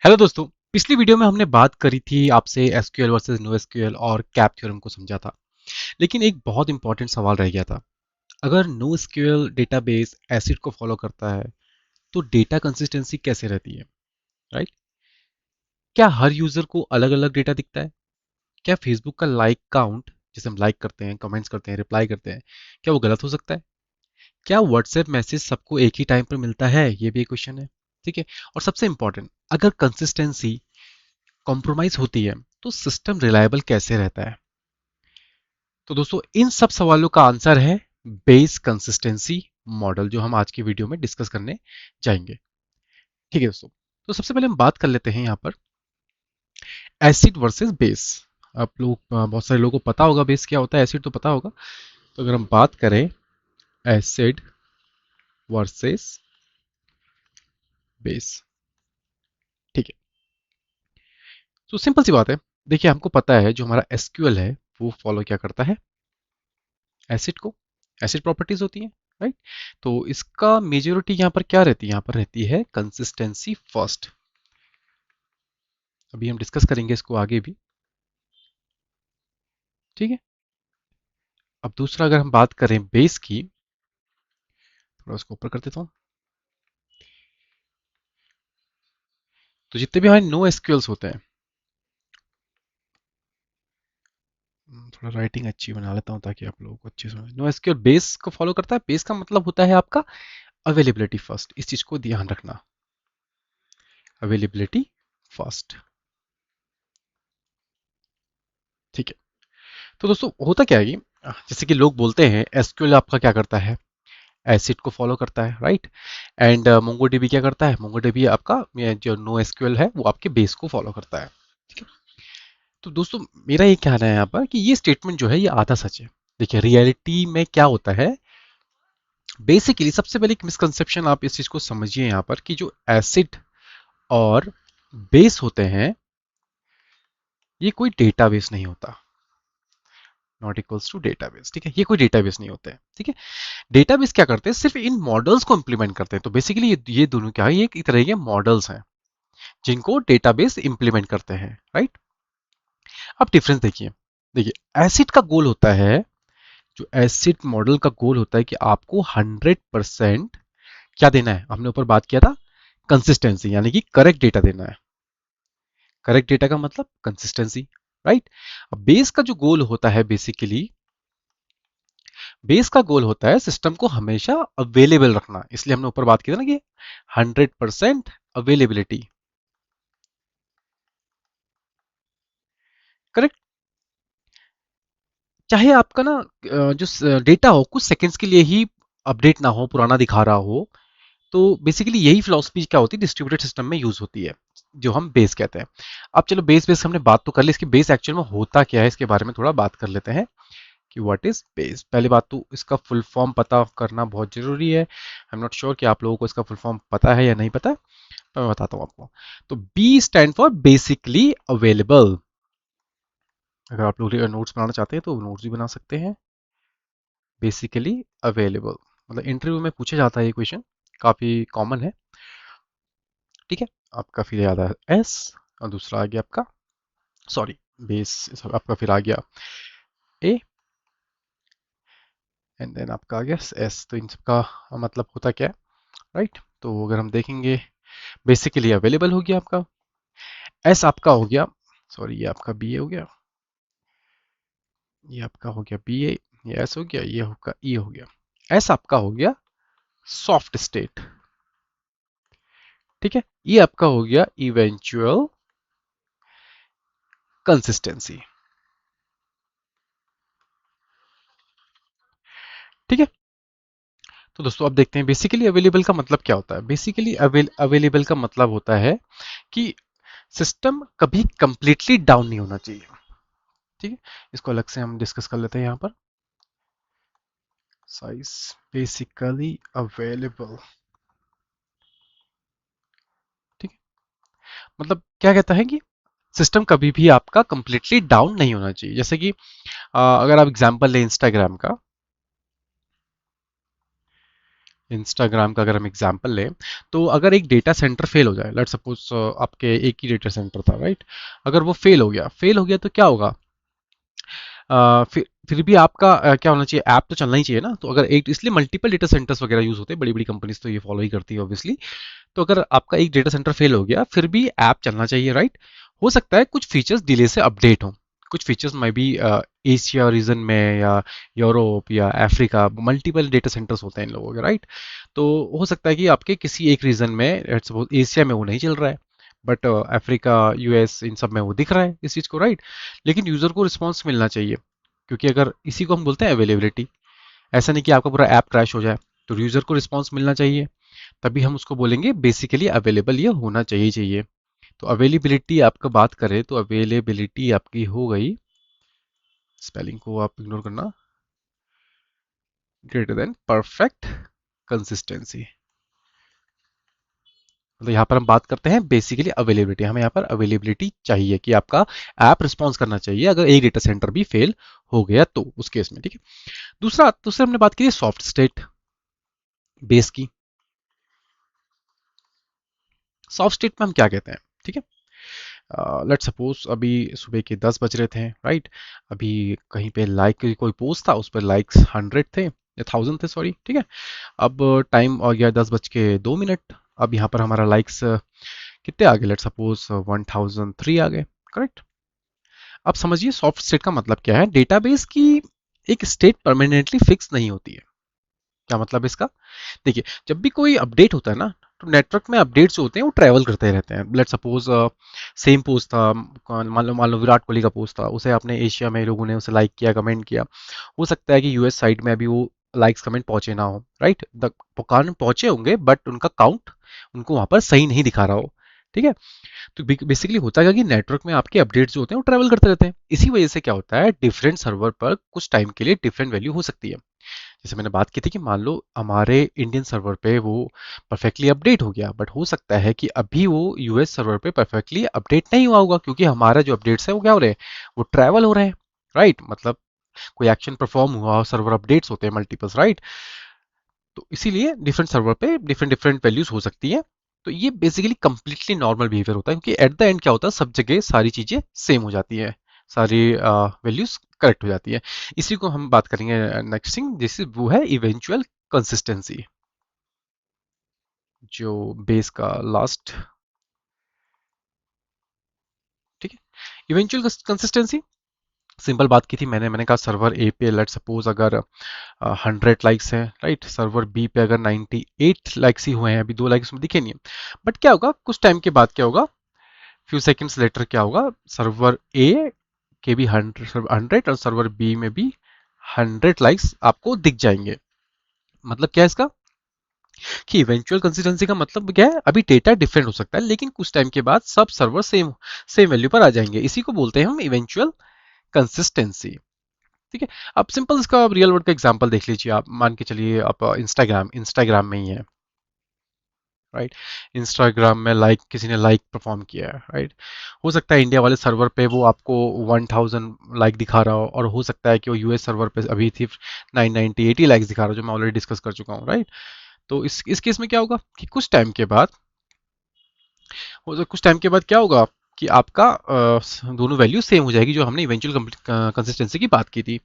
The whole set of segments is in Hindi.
हेलो दोस्तों। पिछली वीडियो में हमने बात करी थी आपसे एसक्यूएल वर्सेस नो एसक्यूएल और कैप थ्योरम को समझा था। लेकिन एक बहुत इंपॉर्टेंट सवाल रह गया था। अगर नो एसक्यूएल डेटाबेस एसिड को फॉलो करता है तो डेटा कंसिस्टेंसी कैसे रहती है, राइट? क्या हर यूजर को अलग अलग डेटा दिखता है? क्या फेसबुक का लाइक काउंट, जिसे हम लाइक करते हैं, कमेंट्स करते हैं, रिप्लाई करते हैं, क्या वो गलत हो सकता है? क्या व्हाट्सएप मैसेज सबको एक ही टाइम पर मिलता है? ये भी एक क्वेश्चन है। ठीक है। और सबसे इंपॉर्टेंट, अगर कंसिस्टेंसी कॉम्प्रोमाइज होती है तो सिस्टम रिलायबल कैसे रहता है? तो दोस्तों, इन सब सवालों का आंसर है बेस कंसिस्टेंसी मॉडल, जो हम आज की वीडियो में डिस्कस करने जाएंगे। ठीक है दोस्तों, तो सबसे पहले हम बात कर लेते हैं यहाँ पर एसिड वर्सेस बेस। आप लोग, बहुत सारे लोगों को पता होगा बेस क्या होता है, एसिड तो पता होगा। तो अगर हम बात करें एसिड वर्सेस बेस, ठीक है, तो सिंपल सी बात है। देखिए, हमको पता है जो हमारा एसक्यूएल है वो फॉलो क्या करता है, एसिड को, एसिड प्रॉपर्टीज होती हैं, राइट? तो इसका मेजोरिटी यहाँ पर क्या रहती है, यहाँ पर रहती है कंसिस्टेंसी फर्स्ट। अभी हम डिस्कस करेंगे इसको आगे भी। ठीक है। अब दूसरा, अगर हम बात करें बेस की, थोड़ा उसको ऊपर कर देता हूँ। तो जितने भी हमारे नो एसक्यूएल्स होते हैं, थोड़ा राइटिंग अच्छी बना लेता हूँ ताकि आप लोगों को अच्छे समझ। नो एसक्यूएल बेस को फॉलो करता है। बेस का मतलब होता है आपका अवेलेबिलिटी फर्स्ट। इस चीज को ध्यान रखना, अवेलेबिलिटी फर्स्ट। ठीक है। तो दोस्तों, होता क्या है कि जैसे कि लोग बोलते हैं एसक्यूएल आपका क्या करता है, एसिड को फॉलो करता है, राइट? एंड मोंगोडीबी क्या करता है, मोंगोडीबी आपका जो नो एसक्यूएल है वो आपके बेस को फॉलो करता है। ठीक है। तो दोस्तों, मेरा ये कहना है यहाँ पर कि ये स्टेटमेंट जो है ये आधा सच है। देखिए, रियलिटी में क्या होता है, बेसिकली सबसे पहले एक मिसकंसेप्शन आप इस चीज को समझिए यहाँ पर कि जो एसिड और बेस होते हैं ये कोई डेटाबेस नहीं होता। Not equals to database. ठीक है, ये कोई डेटाबेस नहीं होते हैं। ठीक है। डेटाबेस क्या करते हैं, सिर्फ इन मॉडल्स को इंप्लीमेंट करते हैं। तो बेसिकली ये दोनों क्या है, ये एक तरह के मॉडल्स हैं जिनको डेटाबेस इंप्लीमेंट करते हैं, राइट? अब डिफरेंस देखिए। देखिए, एसिड का गोल होता है, जो एसिड मॉडल का गोल होता है कि आपको 100% क्या देना है, हमने ऊपर बात किया था कंसिस्टेंसी, यानी कि करेक्ट डेटा देना है। करेक्ट डेटा का मतलब कंसिस्टेंसी, राइट? अब बेस का जो गोल होता है, बेसिकली बेस का गोल होता है सिस्टम को हमेशा अवेलेबल रखना। इसलिए हमने ऊपर बात की थी ना कि 100% अवेलेबिलिटी, करेक्ट? चाहे आपका ना जो डेटा हो कुछ सेकंड्स के लिए ही अपडेट ना हो, पुराना दिखा रहा हो, तो बेसिकली यही फिलॉसफी क्या होती है, डिस्ट्रीब्यूटेड सिस्टम में यूज होती है, जो हम बेस कहते हैं। अब चलो, बेस बेस हमने बात तो कर ली, इसकी बेस एक्चुअल में होता क्या है इसके बारे में थोड़ा बात कर लेते हैं कि व्हाट इज बेस। पहली बात तो इसका फुल फॉर्म पता करना बहुत जरूरी है। आई एम नॉट श्योर कि आप लोगों को इसका फुल फॉर्म पता है या नहीं पता है, तो मैं बताता हूँ आपको। तो B stand for basically available. अगर आप लोग नोट्स बनाना चाहते हैं तो नोट्स भी बना सकते हैं। बेसिकली अवेलेबल मतलब इंटरव्यू में पूछा जाता है ये क्वेश्चन, काफी कॉमन है। ठीक है। आपका फिर याद आया एस, और दूसरा आ गया आपका, सॉरी, बेस आपका फिर आ गया ए, एंड देन आपका आ गया एस। तो इन सबका मतलब होता क्या है, राइट? तो अगर हम देखेंगे, बेसिकली अवेलेबल हो गया आपका, एस आपका हो गया, सॉरी ये आपका बी ए हो गया, ये आपका हो गया बी ए, ये एस हो गया, ये होगा ई हो गया। एस आपका हो गया सॉफ्ट स्टेट। ठीक है। ये आपका हो गया इवेंचुअल कंसिस्टेंसी। ठीक है। तो दोस्तों, अब देखते हैं बेसिकली अवेलेबल का मतलब क्या होता है। बेसिकली अवेलेबल का मतलब होता है कि सिस्टम कभी कंप्लीटली डाउन नहीं होना चाहिए। ठीक है। इसको अलग से हम डिस्कस कर लेते हैं यहाँ पर। साइज बेसिकली अवेलेबल, ठीक है, मतलब क्या कहता है कि सिस्टम कभी भी आपका कंप्लीटली डाउन नहीं होना चाहिए। जैसे कि अगर आप एग्जांपल लें इंस्टाग्राम का, इंस्टाग्राम का अगर हम एग्जांपल लें, तो अगर एक डेटा सेंटर फेल हो जाए, लेट्स सपोज आपके एक ही डेटा सेंटर था, राइट, अगर वो फेल हो गया तो क्या होगा? फिर भी आपका क्या होना चाहिए, ऐप तो चलना ही चाहिए ना। तो अगर एक, इसलिए मल्टीपल डेटा सेंटर्स वगैरह यूज होते हैं, बड़ी बड़ी कंपनीज तो ये फॉलो ही करती है ऑब्वियसली। तो अगर आपका एक डेटा सेंटर फेल हो गया फिर भी ऐप चलना चाहिए, राइट। हो सकता है कुछ फीचर्स डिले से अपडेट हो, कुछ फीचर्स में भी एशिया रीजन में या यूरोप या अफ्रीका, मल्टीपल डेटा सेंटर्स होते हैं इन लोगों के, राइट। तो हो सकता है कि आपके किसी एक रीजन में, सपोज एशिया में वो नहीं चल रहा है, बट अफ्रीका, यूएस, इन सब में वो दिख रहा है इस चीज़ को, राइट। लेकिन यूज़र को रिस्पॉन्स मिलना चाहिए, क्योंकि अगर इसी को हम बोलते हैं अवेलेबिलिटी। ऐसा नहीं कि आपका पूरा ऐप क्रैश हो जाए, तो यूज़र को रिस्पॉन्स मिलना चाहिए, तभी हम उसको बोलेंगे बेसिकली अवेलेबल ये होना चाहिए। तो अवेलेबिलिटी आपका बात करें तो अवेलेबिलिटी आपकी हो गई, स्पेलिंग को आप इग्नोर करना, ग्रेटर देन परफेक्ट कंसिस्टेंसी। मतलब यहाँ पर हम बात करते हैं बेसिकली अवेलेबिलिटी, हमें यहाँ पर अवेलेबिलिटी चाहिए कि आपका ऐप रिस्पॉन्स करना चाहिए अगर एक डेटा सेंटर भी फेल हो गया तो उस केस में, ठीक है। दूसरा हमने बात की सॉफ्ट स्टेट बेस की। सॉफ्ट स्टेट में हम क्या कहते हैं, ठीक है। लेट सपोज अभी सुबह के 10 बज रहे थे, राइट। अभी कहीं पे लाइक कोई पोस्ट था, उस पर लाइक्स 100 थे या 1000 थे, सॉरी, ठीक है। अब टाइम आ गया 10 बज के 2 मिनट। अब यहाँ पर हमारा लाइक्स कितने आ गए, लेट सपोज 1003 आ गए, करेक्ट। अब समझिए सॉफ्ट स्टेट का मतलब क्या है। डेटाबेस की एक स्टेट परमानेंटली फिक्स नहीं होती है। क्या मतलब है इसका? देखिए, जब भी कोई अपडेट होता है ना, तो नेटवर्क में अपडेट्स जो होते हैं वो ट्रैवल करते रहते हैं। लेट सपोज सेम पोस्ट था, मान लो विराट कोहली का पोस्ट था, उसे आपने एशिया में लोगों ने उसे लाइक किया, कमेंट किया। हो सकता है कि यूएस साइड में अभी वो लाइक्स कमेंट पहुंचे ना हो, राइट। काउंट पहुंचे होंगे बट उनका काउंट उनको वहां पर सही नहीं दिखा रहा हो, ठीक है। तो बेसिकली होता है कि नेटवर्क में आपके अपडेट्स जो होते हैं वो ट्रैवल करते रहते हैं। इसी वजह से क्या होता है, डिफरेंट सर्वर पर कुछ टाइम के लिए डिफरेंट वैल्यू हो सकती है। जैसे मैंने बात की थी कि मान लो हमारे इंडियन सर्वर पे वो परफेक्टली अपडेट हो गया, बट हो सकता है कि अभी वो यूएस सर्वर पे परफेक्टली अपडेट नहीं हुआ होगा, क्योंकि हमारा जो अपडेट्स है वो क्या हो रहे हैं, वो ट्रैवल हो रहे हैं, राइट। मतलब कोई एक्शन परफॉर्म हुआ, सर्वर अपडेट्स होते हैं मल्टीपल्स, राइट। तो इसीलिए डिफरेंट सर्वर पे डिफरेंट डिफरेंट वैल्यूज हो सकती है। तो ये बेसिकली कंप्लीटली नॉर्मल बिहेवियर होता है, क्योंकि एट द एंड क्या होता है, सब जगह सारी चीजें सेम हो जाती है, सारी वैल्यूज करेक्ट हो जाती है। इसी को हम बात करेंगे नेक्स्ट थिंग, जिस वो है इवेंचुअल कंसिस्टेंसी, जो बेस का लास्ट, ठीक है। इवेंचुअल कंसिस्टेंसी, सिंपल बात की थी मैंने कहा सर्वर ए पे लेट सपोज अगर 100 लाइक्स हैं, राइट। सर्वर बी पे अगर 98 लाइक्स ही हुए हैं, अभी 2 लाइक्स में दिखे नहीं है। बट क्या होगा, कुछ टाइम के बाद क्या होगा, फ्यू सेकेंड्स लेटर क्या होगा, सर्वर ए के भी 100 और सर्वर बी में भी 100 लाइक्स आपको दिख जाएंगे। मतलब क्या है इसका, कि इवेंचुअल कंसिस्टेंसी का मतलब क्या है, अभी डेटा डिफरेंट हो सकता है लेकिन कुछ टाइम के बाद सब सर्वर सेम सेम वैल्यू पर आ जाएंगे। इसी को बोलते हैं हम इवेंचुअल कंसिस्टेंसी, ठीक है। अब सिंपल इसका रियल वर्ल्ड का एग्जांपल देख लीजिए। आप मान के चलिए आप इंस्टाग्राम में ही है, राइट। इंस्टाग्राम में लाइक किसी ने लाइक परफॉर्म किया है, राइट। हो सकता है इंडिया वाले सर्वर पे वो आपको 1000 लाइक दिखा रहा हो, और हो सकता है कि वो यूएस सर्वर पे अभी सिर्फ 990 80 लाइक्स दिखा रहा हो, जो मैं ऑलरेडी डिस्कस कर चुका हूँ, राइट। तो इस केस में क्या होगा कि कुछ टाइम के बाद क्या होगा कि आपका दोनों वैल्यू सेम हो जाएगी, जो हमने इवेंचुअल कंसिस्टेंसी की बात की थी।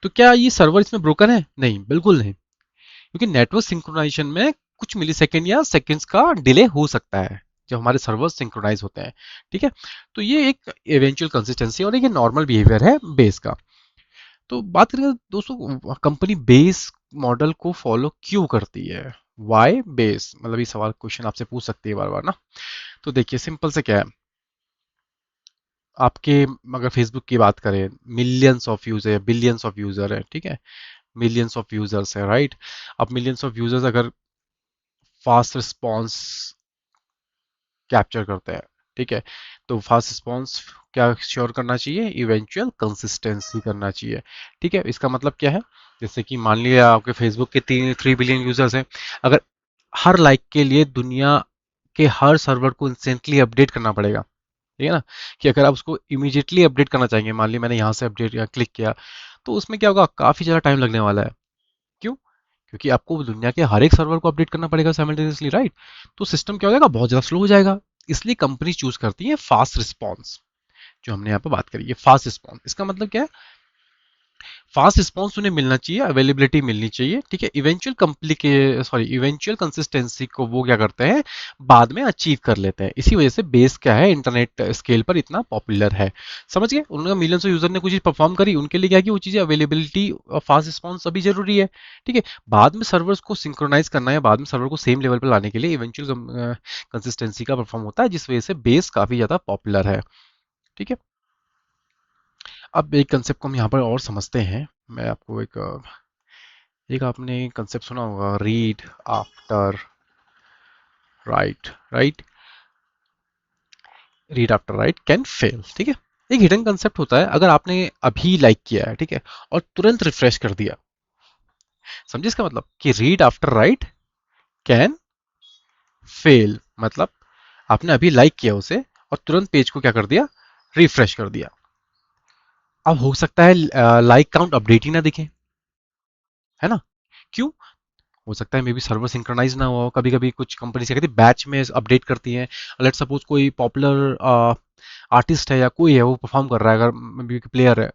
तो क्या ये सर्वर इसमें ब्रोकन है? नहीं, बिल्कुल नहीं, क्योंकि नेटवर्क सिंक्रोनाइजेशन में कुछ मिलीसेकंड या सेकंड्स का डिले हो सकता है जब हमारे सर्वर सिंक्रोनाइज होते हैं, ठीक है। तो ये एक इवेंचुअल कंसिस्टेंसी और एक नॉर्मल बिहेवियर है बेस का। तो बात करें दोस्तों, कंपनी बेस मॉडल को फॉलो क्यों करती है, वाई बेस, मतलब ये सवाल क्वेश्चन आपसे पूछ सकती है बार बार ना। तो देखिए सिंपल से क्या है, आपके अगर फेसबुक की बात करें, मिलियंस ऑफ यूजर है, बिलियंस ऑफ यूजर है, ठीक है। मिलियंस ऑफ यूजर्स है, राइट। अब मिलियंस ऑफ यूजर्स अगर फास्ट रिस्पॉन्स कैप्चर करते हैं, ठीक है, तो फास्ट रिस्पॉन्स क्या श्योर करना चाहिए, इवेंचुअल कंसिस्टेंसी करना चाहिए, ठीक है। इसका मतलब क्या है, जैसे कि मान लिया आपके फेसबुक के 3 बिलियन यूजर्स हैं, अगर हर लाइक के लिए दुनिया के हर सर्वर को इंस्टेंटली अपडेट करना पड़ेगा, ठीक है ना। कि अगर आप उसको इमीडिएटली अपडेट करना चाहेंगे, मान लिया मैंने यहाँ से अपडेट या क्लिक किया, तो उसमें क्या होगा, काफ़ी ज़्यादा टाइम लगने वाला है। क्यों? क्योंकि आपको दुनिया के हर एक सर्वर को अपडेट करना पड़ेगा साइमल्टेनियसली, राइट? तो सिस्टम क्या हो जाएगा, बहुत ज़्यादा स्लो हो जाएगा। इसलिए कंपनी चूज करती है फास्ट रिस्पॉन्स। जो हमने यहाँ पे बात करी है फास्ट रिस्पॉन्स, इसका मतलब क्या है, फास्ट रिस्पॉन्स उन्हें मिलना चाहिए, अवेलेबिलिटी मिलनी चाहिए, ठीक है। इवेंचुअल कंसिस्टेंसी को वो क्या करते हैं, बाद में अचीव कर लेते हैं। इसी वजह से बेस क्या है, इंटरनेट स्केल पर इतना पॉपुलर है। समझ गए? उनका मिलियंस ऑफ यूजर ने कुछ चीज परफॉर्म करी, उनके लिए क्या कि वो चीजें अवेलेबिलिटी और फास्ट रिस्पॉन्स सभी जरूरी है, ठीक है। बाद में सर्वर्स को सिंक्रोनाइज करना है, बाद में सर्वर को सेम लेवल पर लाने के लिए इवेंचुअल कंसिस्टेंसी का परफॉर्म होता है, जिस वजह से बेस काफी ज्यादा पॉपुलर है, ठीक है। अब एक कंसेप्ट को हम यहाँ पर और समझते हैं। मैं आपको एक आपने कंसेप्ट सुना होगा, read after right, right? Read after right can fail, ठीक है। एक हिडन कंसेप्ट होता है, अगर आपने अभी लाइक किया है, ठीक है, और तुरंत रिफ्रेश कर दिया, समझिए इसका मतलब कि read after right can fail, मतलब आपने अभी लाइक किया उसे और तुरंत पेज को क्या कर दिया, रिफ्रेश कर दिया। अब हो सकता है लाइक काउंट अपडेट ही ना दिखे, है ना? क्यों? हो सकता है मे बी सर्वर सिंक्रोनाइज ना हुआ हो। कभी कभी कुछ कंपनी से कहती है बैच में अपडेट करती हैं। लेट सपोज कोई पॉपुलर आर्टिस्ट है या कोई है वो परफॉर्म कर रहा है, अगर मे बी प्लेयर है,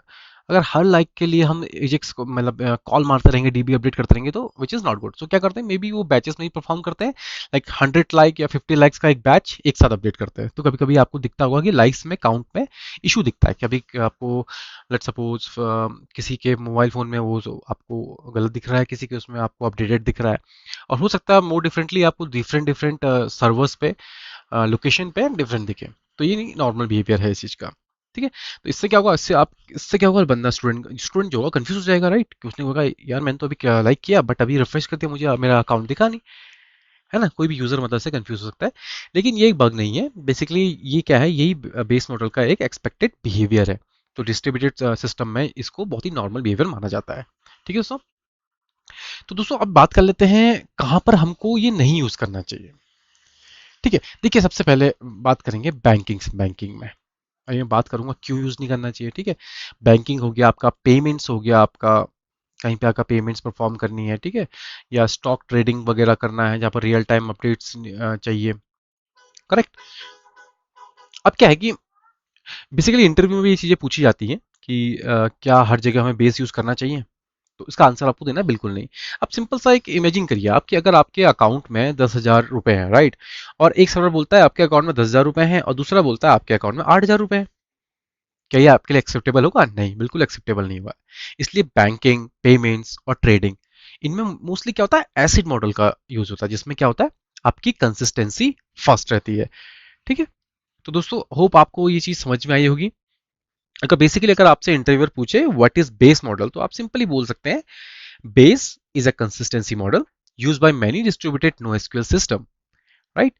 अगर हर लाइक के लिए हम एजेक्स को मतलब कॉल मारते रहेंगे, डीबी अपडेट करते रहेंगे, तो विच इज़ नॉट गुड। सो क्या करते हैं, मे बी वो बैचेस में ही परफॉर्म करते हैं, लाइक 100 लाइक या 50 लाइक्स का एक बैच एक साथ अपडेट करते हैं। तो कभी कभी आपको दिखता होगा कि लाइक्स में काउंट में इशू दिखता है। कभी आपको लेट सपोज किसी के मोबाइल फ़ोन में वो जो आपको गलत दिख रहा है, किसी के उसमें आपको अपडेटेड दिख रहा है, और हो सकता है मोर डिफरेंटली आपको डिफरेंट डिफरेंट सर्वर्स पे लोकेशन पे डिफरेंट दिखे। तो ये नहीं नॉर्मल बिहेवियर है इस चीज़ का, ठीक है। तो इससे क्या होगा, इससे क्या होगा, बंदा स्टूडेंट जो होगा कंफ्यूज हो जाएगा, राइट? कि उसने होगा यार मैंने तो अभी क्या लाइक किया, बट अभी रिफ्रेश करके मुझे मेरा अकाउंट दिखा नहीं, है ना? कोई भी यूजर मतलब से कंफ्यूज हो सकता है। लेकिन ये एक बग नहीं है, बेसिकली ये क्या है, यही बेस मॉडल का एक एक्सपेक्टेड बिहेवियर है। तो डिस्ट्रीब्यूटेड सिस्टम में इसको बहुत ही नॉर्मल बिहेवियर माना जाता है, ठीक है दोस्तों। तो दोस्तों अब बात कर लेते हैं कहाँ पर हमको ये नहीं यूज करना चाहिए, ठीक है। देखिए सबसे पहले बात करेंगे बैंकिंग में। और ये बात करूंगा क्यों यूज नहीं करना चाहिए, ठीक है। बैंकिंग हो गया आपका, पेमेंट्स हो गया आपका, कहीं पे आकर पेमेंट्स परफॉर्म करनी है, ठीक है, या स्टॉक ट्रेडिंग वगैरह करना है जहाँ पर रियल टाइम अपडेट्स चाहिए, करेक्ट। अब क्या है कि बेसिकली इंटरव्यू में भी ये चीज़ें पूछी जाती हैं कि क्या हर जगह हमें बेस यूज़ करना चाहिए? तो इसका आंसर आपको देना है बिल्कुल नहीं। अब सिंपल सा एक इमेजिन करिए आप कि अगर आपके अकाउंट में 10,000 रुपए हैं, राइट? और एक सर्वर बोलता है आपके अकाउंट में 10,000 रुपए हैं और दूसरा बोलता है आपके अकाउंट में 8,000 रुपए हैं। क्या ये आपके लिए एक्सेप्टेबल होगा? नहीं, बिल्कुल एक्सेप्टेबल नहीं होगा। इसलिए बैंकिंग, पेमेंट्स और ट्रेडिंग, इनमें मोस्टली क्या होता है, एसिड मॉडल का यूज होता है, जिसमें क्या होता है, आपकी कंसिस्टेंसी फास्ट रहती है, ठीक है। तो दोस्तों होप आपको ये चीज समझ में आई होगी। अगर आपसे इंटरव्यूअर पूछे व्हाट इज बेस मॉडल, तो आप सिंपली बोल सकते हैं base is a consistency model used by many distributed NoSQL system, right?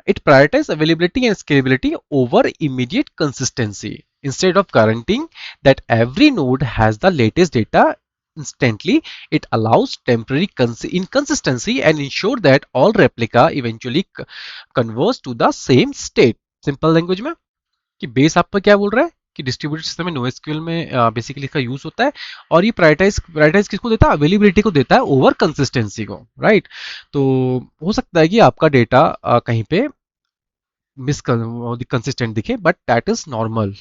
It prioritizes availability and scalability over immediate consistency. Instead of guaranteeing that every node has the latest data instantly, it allows temporary inconsistency and ensure that all replica eventually converge to the same state. Simple language में कि बेस आपका क्या बोल रहा है कि डिस्ट्रीब्यूटेड सिस्टम में NoSQL में बेसिकली इसका यूज होता है, और ये प्रायोरिटाइज किसको देता है, अवेलेबिलिटी को देता है ओवर कंसिस्टेंसी को, राइट? तो हो सकता है कि आपका डेटा कहीं पे मिस कंसिस्टेंट दिखे, बट दैट इज नॉर्मल,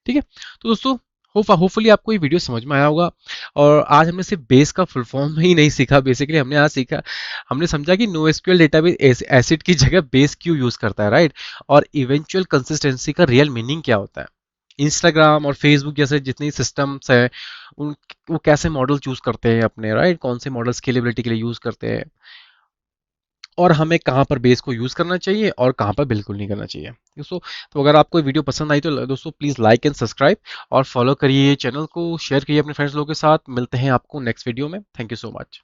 ठीक है। तो दोस्तों होपफुली आपको ये वीडियो समझ में आया होगा। और आज हमने सिर्फ बेस का फुल फॉर्म ही नहीं सीखा, बेसिकली हमने आज सीखा, हमने समझा कि NoSQL डेटाबेस एसिड की जगह बेस क्यों यूज करता है, राइट? और इवेंचुअल कंसिस्टेंसी का रियल मीनिंग क्या होता है। इंस्टाग्राम और फेसबुक जैसे जितनी सिस्टम्स है उन वो कैसे मॉडल चूज करते हैं अपने, राइट? कौन से मॉडल स्केलेबिलिटी के लिए यूज करते हैं, और हमें कहाँ पर बेस को यूज़ करना चाहिए और कहाँ पर बिल्कुल नहीं करना चाहिए दोस्तों। तो अगर आपको वीडियो पसंद आई तो दोस्तों प्लीज़ लाइक एंड सब्सक्राइब और फॉलो करिए चैनल को, शेयर करिए अपने फ्रेंड्स लोगों के साथ। मिलते हैं आपको नेक्स्ट वीडियो में। Thank you so much.